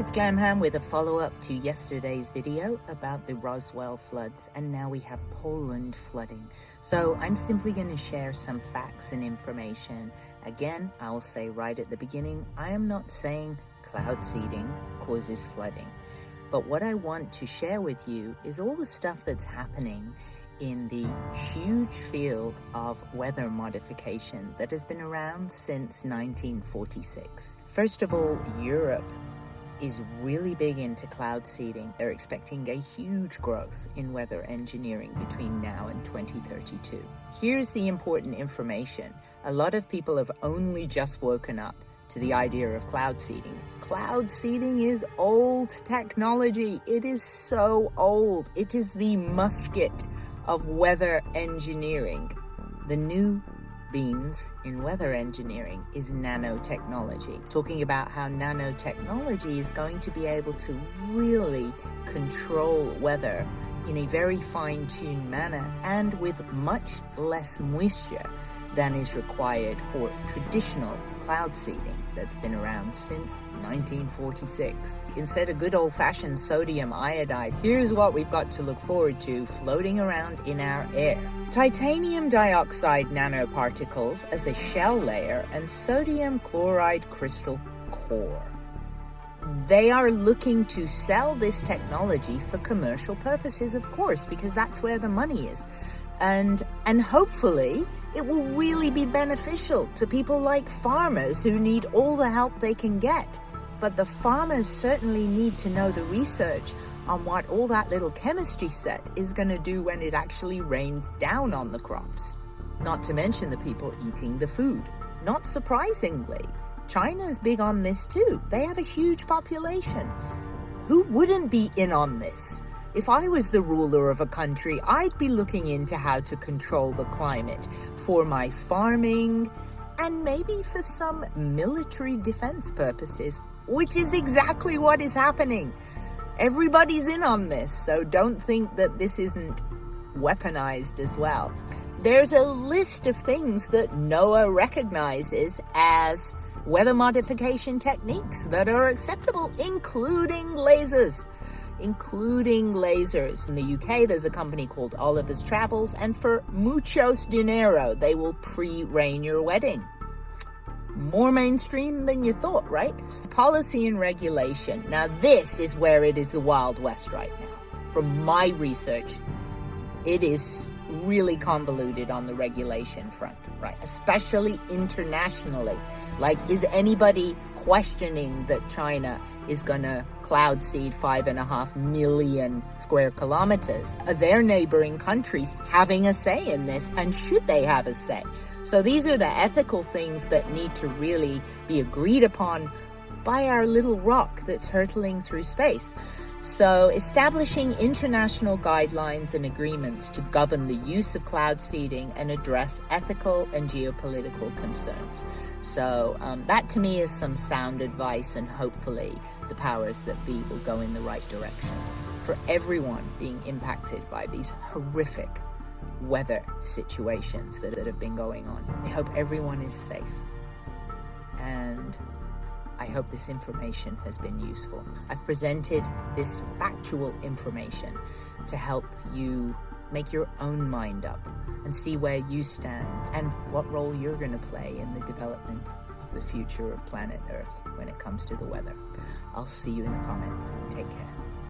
it's Glamham with a follow-up to yesterday's video about the Roswell floods, and now we have Poland flooding. So I'm simply going to share some facts and information. Again, I'll say right at the beginning, I am not saying cloud seeding causes flooding. But what I want to share with you is all the stuff that's happening in the huge field of weather modification that has been around since 1946. First of all, Europe is really big into cloud seeding. They're expecting a huge growth in weather engineering between now and 2032. Here's the important information. A lot of people have only just woken up to the idea of cloud seeding. Cloud seeding is old technology. It is so old. It is the musket of weather engineering. The new beans in weather engineering is nanotechnology, talking about how nanotechnology is going to be able to really control weather in a very fine-tuned manner and with much less moisture than is required for traditional cloud seeding that's been around since 1946. Instead of good old-fashioned sodium iodide, here's what we've got to look forward to floating around in our air. Titanium dioxide nanoparticles as a shell layer and sodium chloride crystal core. They are looking to sell this technology for commercial purposes, of course, because that's where the money is. And hopefully it will really be beneficial to people like farmers who need all the help they can get. But the farmers certainly need to know the research on what all that little chemistry set is going to do when it actually rains down on the crops. Not to mention the people eating the food. Not surprisingly, China's big on this too. They have a huge population. Who wouldn't be in on this? If I was the ruler of a country, I'd be looking into how to control the climate for my farming and maybe for some military defense purposes, which is exactly what is happening. Everybody's in on this, so don't think that this isn't weaponized as well. There's a list of things that NOAA recognizes as weather modification techniques that are acceptable, including lasers. In the UK, there's a company called Oliver's Travels, and for muchos dinero, they will pre-rain your wedding. More mainstream than you thought, right? Policy and regulation. Now, this is where it is the Wild West right now. From my research, it is really convoluted on the regulation front, right? Especially internationally. Like, is anybody questioning that China is gonna cloud seed 5.5 million square kilometers? Are their neighboring countries having a say in this, and should they have a say? So these are the ethical things that need to really be agreed upon by our little rock that's hurtling through space. So establishing international guidelines and agreements to govern the use of cloud seeding and address ethical and geopolitical concerns. So that to me is some sound advice, and hopefully the powers that be will go in the right direction for everyone being impacted by these horrific weather situations that have been going on. I hope everyone is safe, and I hope this information has been useful. I've presented this factual information to help you make your own mind up and see where you stand and what role you're going to play in the development of the future of planet Earth when it comes to the weather. I'll see you in the comments. Take care.